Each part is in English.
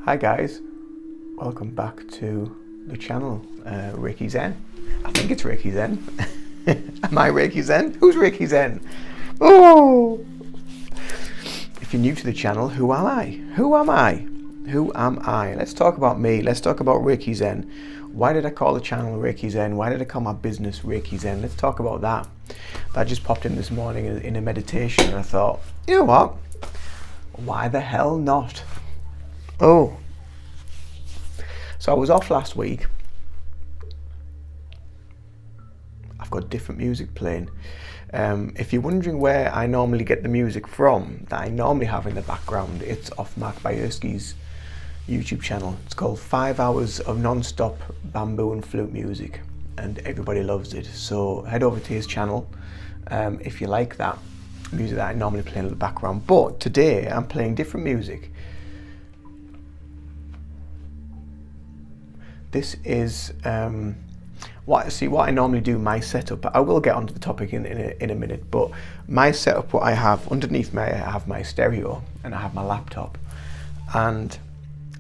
Hi guys, welcome back to the channel, Reiki Zen. I think it's Reiki Zen. Am I Reiki Zen? Who's Reiki Zen? Oh! If you're new to the channel, who am I? Who am I? Who am I? Let's talk about me. Let's talk about Reiki Zen. Why did I call the channel Reiki Zen? Why did I call my business Reiki Zen? Let's talk about that. That just popped in this morning in a meditation and I thought, you know what? Why the hell not? Oh. So I was off last week. I've got different music playing. If you're wondering where I normally get the music from, that I normally have in the background, it's off Mark Bayersky's YouTube channel. It's called 5 Hours of Non-Stop Bamboo and Flute Music, and everybody loves it. So head over to his channel if you like that music that I normally play in the background. But today I'm playing different music. This is what I normally do, my setup. I will get onto the topic in a minute, but my setup, what I have underneath me, I have my stereo and I have my laptop. And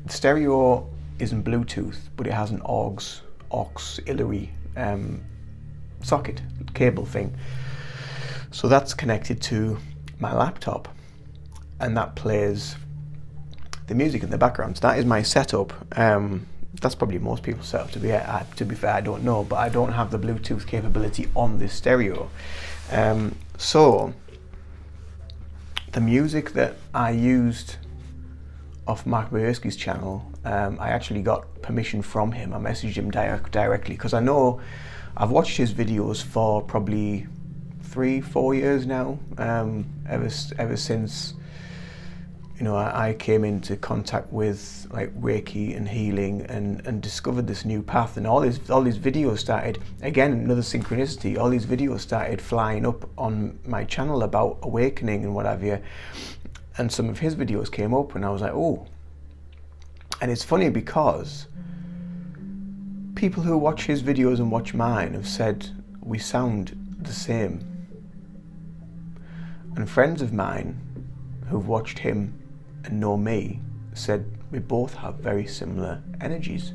the stereo isn't Bluetooth, but it has an auxiliary socket, cable thing. So that's connected to my laptop and that plays the music in the background. So that is my setup. That's probably most people's setup. To be fair, I don't know, but I don't have the Bluetooth capability on this stereo. So the music that I used off Mark Bayersky's channel, I actually got permission from him. I messaged him directly because I know I've watched his videos for probably 3-4 years now. Ever since, you know, I came into contact with like Reiki and healing and discovered this new path, and all these videos started, again, another synchronicity, all these videos started flying up on my channel about awakening and what have you, and some of his videos came up and I was like, oh. And it's funny because people who watch his videos and watch mine have said we sound the same, and friends of mine who've watched him and know me said we both have very similar energies.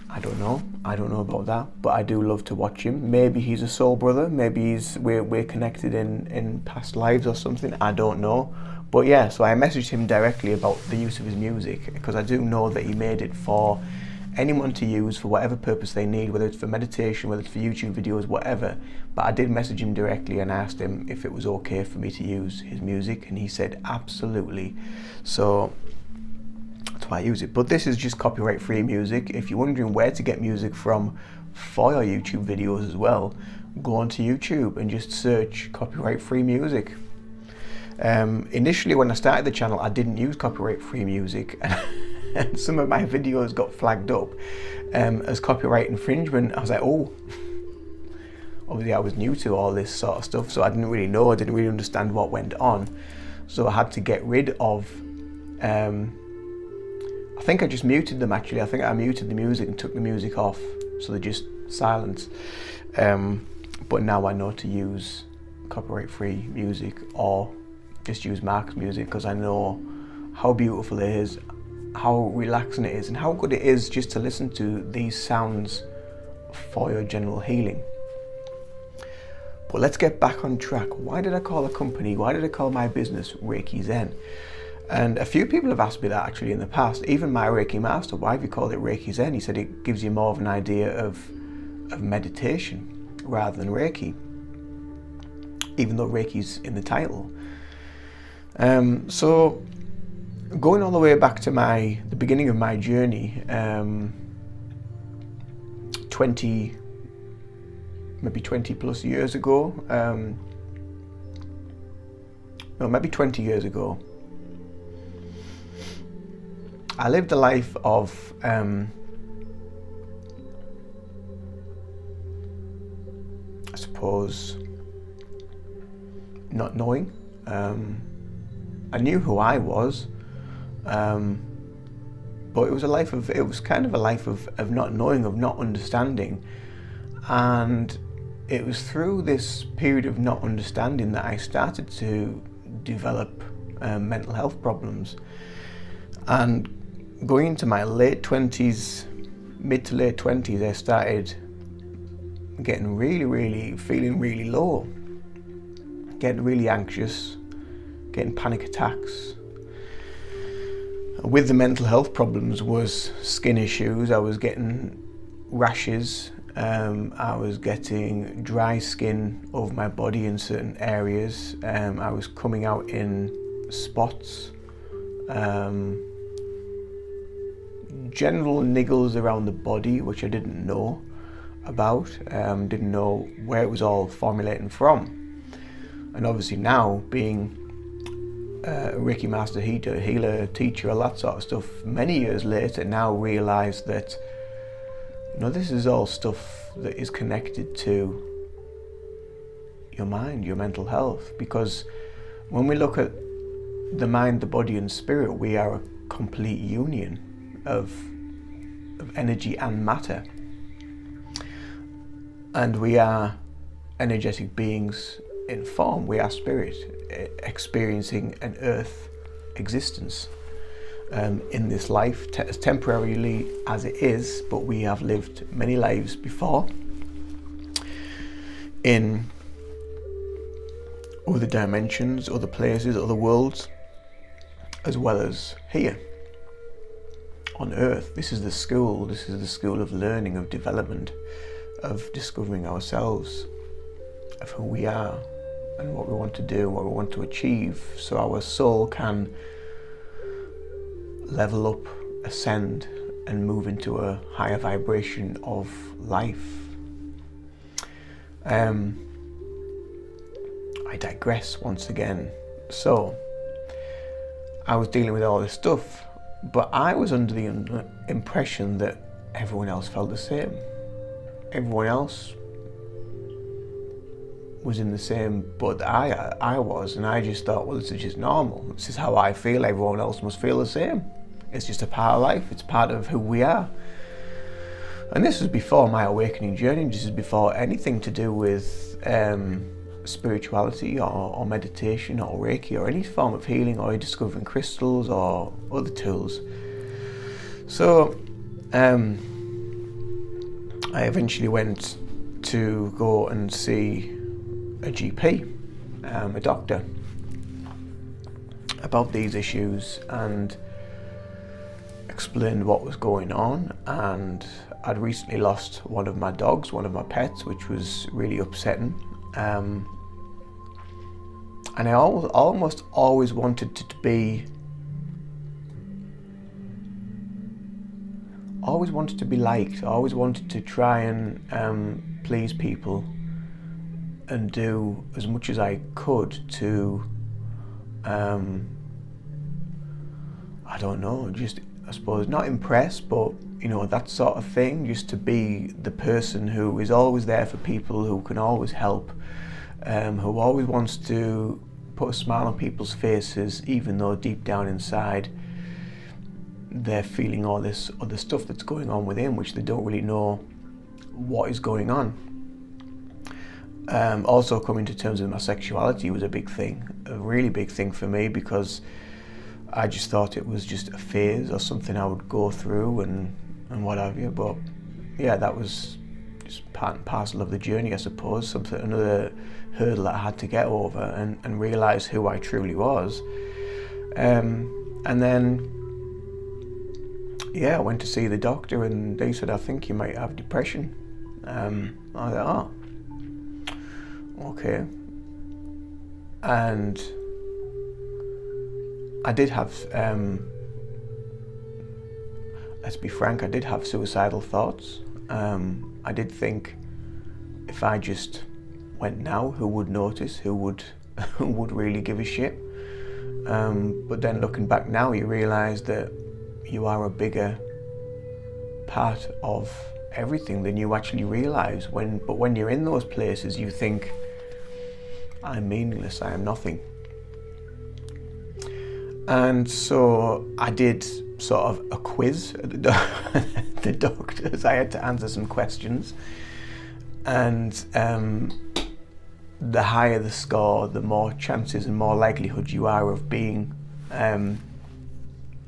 I don't know about that, but I do love to watch him. Maybe he's a soul brother, maybe we're connected in past lives or something, I don't know. But yeah, so I messaged him directly about the use of his music, because I do know that he made it for anyone to use for whatever purpose they need, whether it's for meditation, whether it's for YouTube videos, whatever. But I did message him directly and asked him if it was okay for me to use his music, and he said absolutely. So that's why I use it. But this is just copyright free music. If you're wondering where to get music from for your YouTube videos as well, go onto YouTube and just search copyright free music. Initially when I started the channel, I didn't use copyright free music and some of my videos got flagged up as copyright infringement. I was like, oh. Obviously I was new to all this sort of stuff, so I didn't really know, I didn't really understand what went on. So I had to get rid of, I think I just muted them actually. I think I muted the music and took the music off, so they're just silence. But now I know to use copyright free music or just use Mark's music, because I know how beautiful it is, how relaxing it is, and how good it is just to listen to these sounds for your general healing. But let's get back on track. Why did I call the company, why did I call my business Reiki Zen? And a few people have asked me that actually in the past. Even my Reiki master, why have you called it Reiki Zen? He said it gives you more of an idea of meditation rather than Reiki, even though Reiki's in the title. So going all the way back to the beginning of my journey, 20 plus years ago, no, maybe 20 years ago, I lived a life of I suppose not knowing. I knew who I was, but it was kind of a life of not knowing, of not understanding. And it was through this period of not understanding that I started to develop mental health problems. And going into my late 20s, mid to late 20s, I started getting feeling really low, getting really anxious, getting panic attacks. With the mental health problems was skin issues. I was getting rashes, I was getting dry skin over my body in certain areas, I was coming out in spots, general niggles around the body which I didn't know about, didn't know where it was all formulating from. And obviously now, being a Reiki master, healer, teacher, all that sort of stuff, many years later, now realise that, you know, this is all stuff that is connected to your mind, your mental health. Because when we look at the mind, the body and spirit, we are a complete union of energy and matter. And we are energetic beings in form. We are spirit, experiencing an earth existence in this life, as temporarily as it is, but we have lived many lives before in other dimensions, other places, other worlds, as well as here on earth. This is the school of learning, of development, of discovering ourselves, of who we are and what we want to do, what we want to achieve, so our soul can level up, ascend, and move into a higher vibration of life. I digress once again. So I was dealing with all this stuff, but I was under the impression that everyone else felt the same. Everyone else was in the same boat that I was, and I just thought, well, this is just normal. This is how I feel. Everyone else must feel the same. It's just a part of life. It's part of who we are. And this was before my awakening journey. This is before anything to do with spirituality or meditation or Reiki or any form of healing or discovering crystals or other tools. So I eventually went to go and see a GP, a doctor, about these issues, and explained what was going on. And I'd recently lost one of my dogs, one of my pets, which was really upsetting. And I almost always wanted to be liked. I always wanted to try and please people and do as much as I could to I don't know, just, I suppose, not impress, but, you know, that sort of thing, just to be the person who is always there for people, who can always help, who always wants to put a smile on people's faces, even though deep down inside they're feeling all this other stuff that's going on within, which they don't really know what is going on. Also, coming to terms with my sexuality was a big thing, a really big thing for me, because I just thought it was just a phase or something I would go through and what have you. But yeah, that was just part and parcel of the journey, I suppose. Another hurdle that I had to get over and realise who I truly was. And then, yeah, I went to see the doctor, and they said, I think you might have depression. I was like, oh, okay. And I did have, let's be frank, I did have suicidal thoughts. I did think, if I just went now, who would notice? Who would really give a shit? But then looking back now, you realise that you are a bigger part of everything than you actually realise. But when you're in those places, you think, I'm meaningless, I am nothing. And so I did sort of a quiz at the doctors. I had to answer some questions, and the higher the score, the more chances and more likelihood you are of being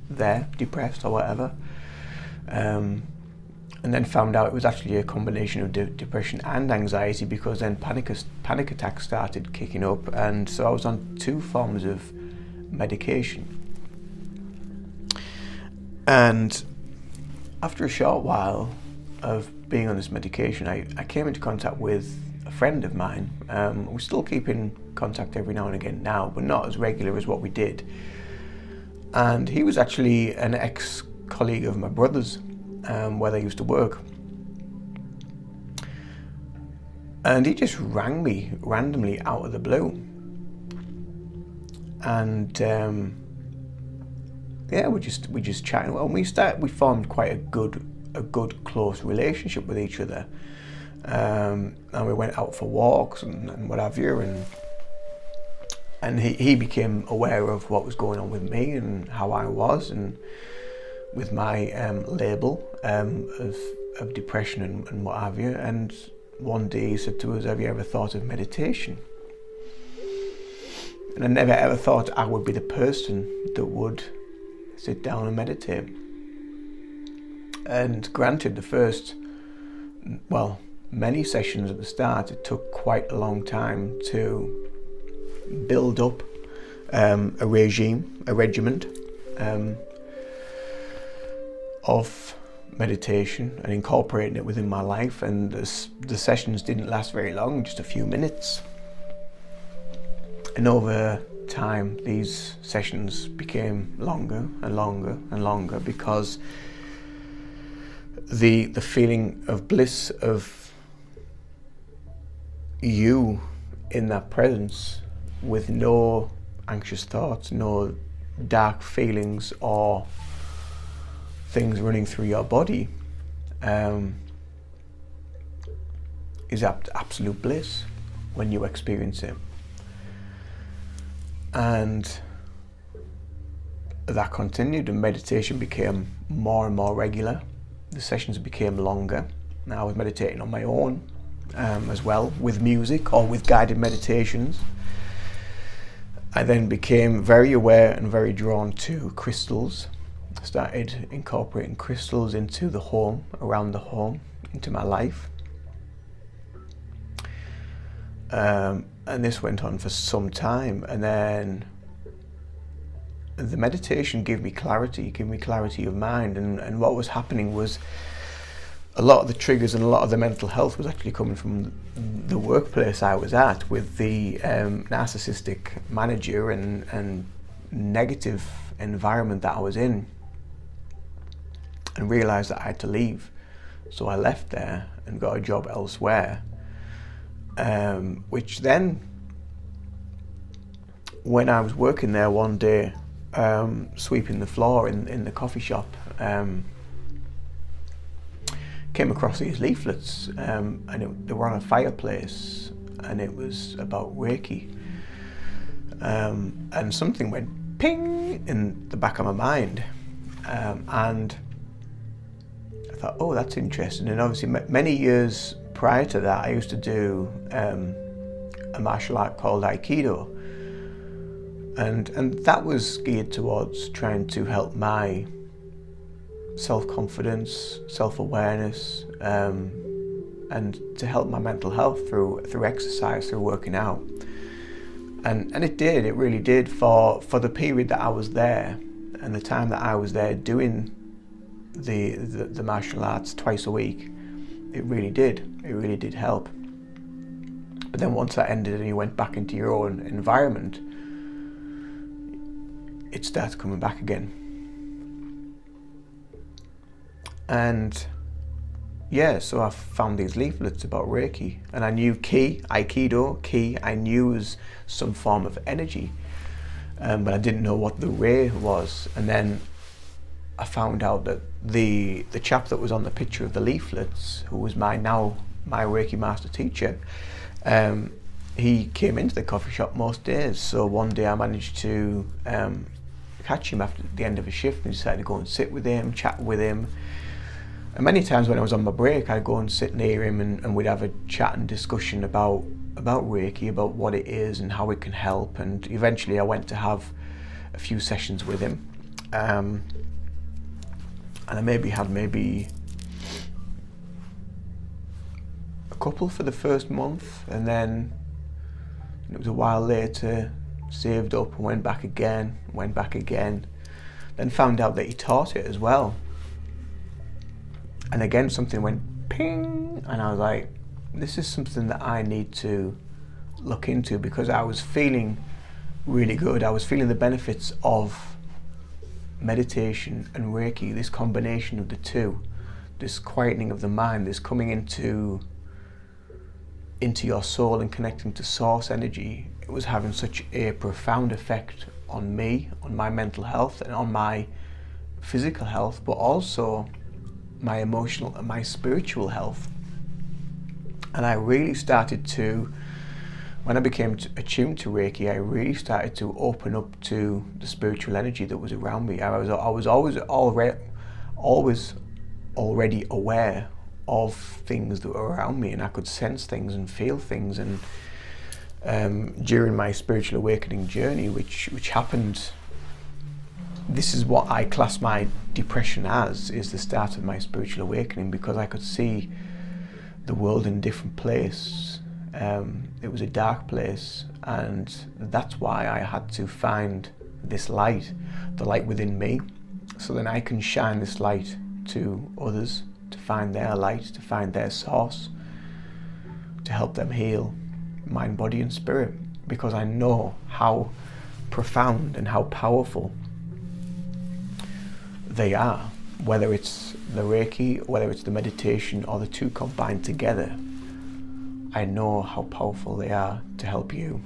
there, depressed or whatever. And then found out it was actually a combination of depression and anxiety, because then panic attacks started kicking up, and so I was on 2 forms of medication. And after a short while of being on this medication, I came into contact with a friend of mine. We still keep in contact every now and again now, but not as regular as what we did. And he was actually an ex-colleague of my brother's, where they used to work. And he just rang me randomly out of the blue. And we just chatted. Well, we formed quite a good close relationship with each other. And we went out for walks and what have you, and he became aware of what was going on with me and how I was, and with my label of depression and what have you. And one day he said to us, "Have you ever thought of meditation?" And I never ever thought I would be the person that would sit down and meditate. And granted, the first, many sessions at the start, it took quite a long time to build up a regiment of meditation and incorporating it within my life. And the sessions didn't last very long, just a few minutes. And over time, these sessions became longer and longer and longer, because the feeling of bliss of you in that presence, with no anxious thoughts, no dark feelings or things running through your body, is absolute bliss when you experience it. And that continued, and meditation became more and more regular. The sessions became longer. Now I was meditating on my own as well, with music or with guided meditations. I then became very aware and very drawn to crystals. I started incorporating crystals into the home, around the home, into my life. And this went on for some time, and then the meditation gave me clarity of mind, and what was happening was a lot of the triggers and a lot of the mental health was actually coming from the workplace I was at, with the narcissistic manager and negative environment that I was in, and realised that I had to leave. So I left there and got a job elsewhere. Which then, when I was working there one day, sweeping the floor in the coffee shop, came across these leaflets, and they were on a fireplace, and it was about Reiki. And something went ping in the back of my mind, and I thought, oh, that's interesting. And obviously many years prior to that, I used to do a martial art called Aikido, and that was geared towards trying to help my self-confidence, self-awareness, and to help my mental health through exercise, through working out. And it really did for the period that I was there, and the time that I was there doing the martial arts twice a week. It really did help. But then once that ended and you went back into your own environment, it started coming back again. And so I found these leaflets about Reiki, and I knew Aikido, I knew was some form of energy, but I didn't know what the Rei was. And then I found out that the chap that was on the picture of the leaflets, who was my Reiki master teacher, he came into the coffee shop most days. So one day I managed to catch him after the end of a shift, and decided to go and sit with him, chat with him. And many times when I was on my break, I'd go and sit near him, and we'd have a chat and discussion about Reiki, about what it is and how it can help. And eventually I went to have a few sessions with him. And I had maybe a couple for the first month, and then it was a while later, saved up and went back again, then found out that he taught it as well. And again, something went ping, and I was like, this is something that I need to look into, because I was feeling really good. I was feeling the benefits of meditation and Reiki, this combination of the two, this quietening of the mind, this coming into your soul and connecting to source energy. It was having such a profound effect on me, on my mental health and on my physical health, but also my emotional and my spiritual health. And I really started to, when I became attuned to Reiki, I really started to open up to the spiritual energy that was around me. I was always already aware of things that were around me, and I could sense things and feel things. And during my spiritual awakening journey, which happened, this is what I class my depression as, is the start of my spiritual awakening, because I could see the world in a different place. It was a dark place, and that's why I had to find this light, the light within me, so then I can shine this light to others, to find their light, to find their source, to help them heal mind, body and spirit, because I know how profound and how powerful they are, whether it's the Reiki, whether it's the meditation, or the two combined together. I know how powerful they are to help you.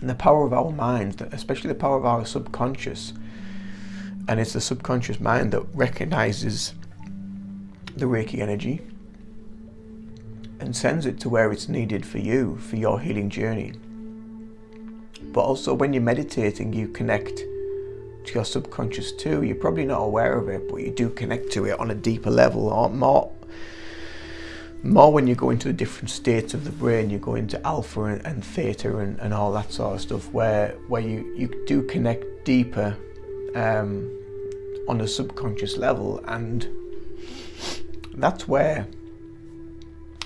And the power of our minds, especially the power of our subconscious, and it's the subconscious mind that recognizes the Reiki energy and sends it to where it's needed for you, for your healing journey. But also when you're meditating, you connect to your subconscious too. You're probably not aware of it, but you do connect to it on a deeper level, or more when you go into the different states of the brain. You go into alpha and theta and all that sort of stuff, where you do connect deeper on a subconscious level, and that's where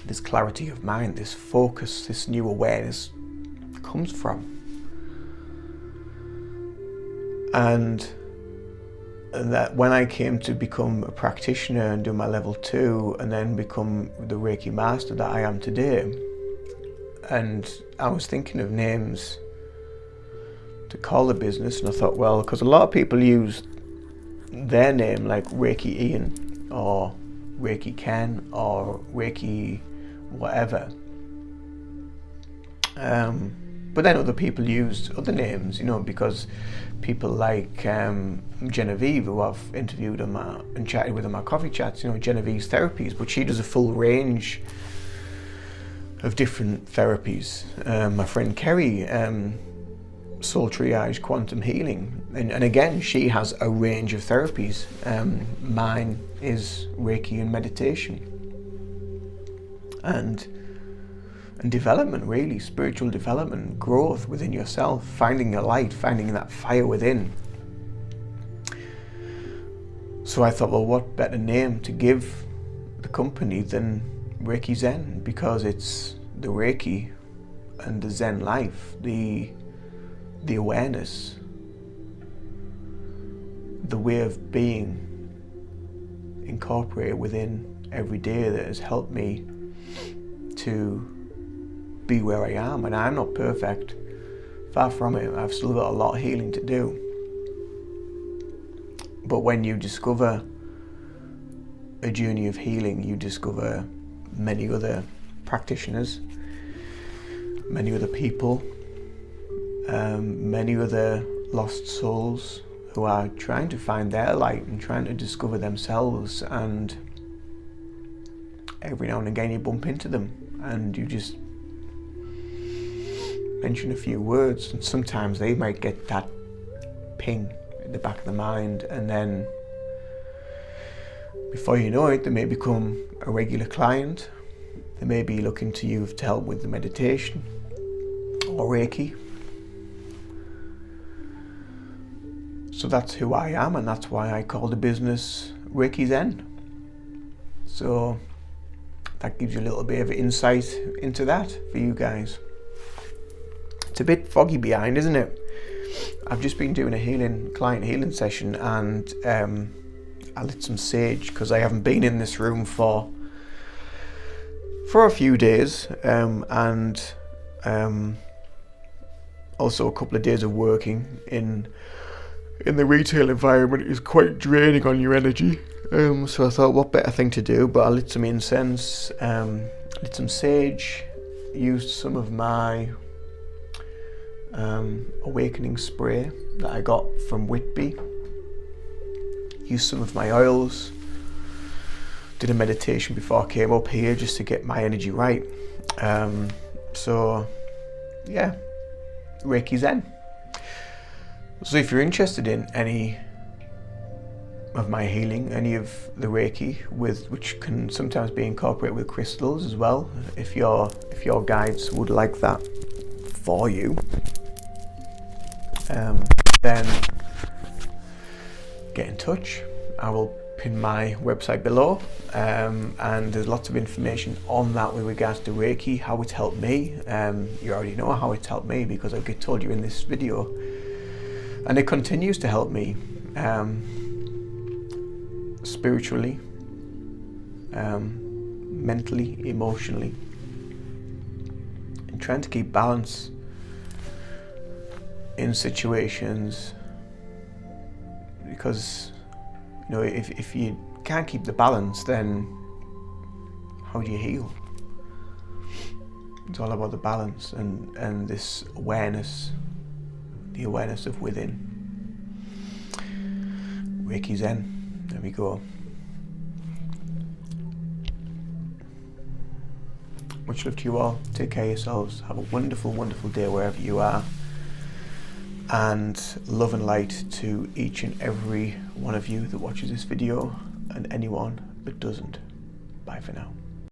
this clarity of mind, this focus, this new awareness comes from. And that when I came to become a practitioner and do my level 2 and then become the Reiki master that I am today, and I was thinking of names to call the business, and I thought, well, because a lot of people use their name like Reiki Ian or Reiki Ken or Reiki whatever, but then other people used other names, because people like Genevieve, who I've interviewed and chatted with on my coffee chats, Genevieve's therapies, but she does a full range of different therapies. My friend Kerry, soul triage, quantum healing, and again, she has a range of therapies. Mine is Reiki and meditation, and development, really, spiritual development, growth within yourself, finding your light, finding that fire within. So I thought, well, what better name to give the company than Reiki Zen, because it's the Reiki and the Zen life, the awareness, the way of being incorporated within every day that has helped me to be where I am. And I'm not perfect, far from it. I've still got a lot of healing to do. But when you discover a journey of healing, you discover many other practitioners, many other people, many other lost souls who are trying to find their light and trying to discover themselves. And every now and again you bump into them and you just mention a few words, and sometimes they might get that ping in the back of the mind, and then before you know it, they may become a regular client. They may be looking to you to help with the meditation or Reiki. So that's who I am, and that's why I call the business Reiki Zen. So that gives you a little bit of insight into that for you guys. It's a bit foggy behind, isn't it? I've just been doing a client healing session, and I lit some sage because I haven't been in this room for a few days, and also a couple of days of working in the retail environment is quite draining on your energy. So I thought, what better thing to do? But I lit some incense, lit some sage, used some of my awakening spray that I got from Whitby, used some of my oils, did a meditation before I came up here just to get my energy right. So yeah, Reiki Zen. So if you're interested in any of my healing, any of the Reiki, which can sometimes be incorporated with crystals as well, if your guides would like that for you, then get in touch. I will pin my website below, and there's lots of information on that with regards to Reiki, how it's helped me. You already know how it's helped me because I've told you in this video, and it continues to help me spiritually, mentally, emotionally, and trying to keep balance in situations, because if you can't keep the balance, then how do you heal? It's all about the balance and this awareness, the awareness of within. Reiki Zen. There we go. Much love to you all. Take care of yourselves. Have a wonderful, wonderful day wherever you are. And love and light to each and every one of you that watches this video, and anyone that doesn't. Bye for now.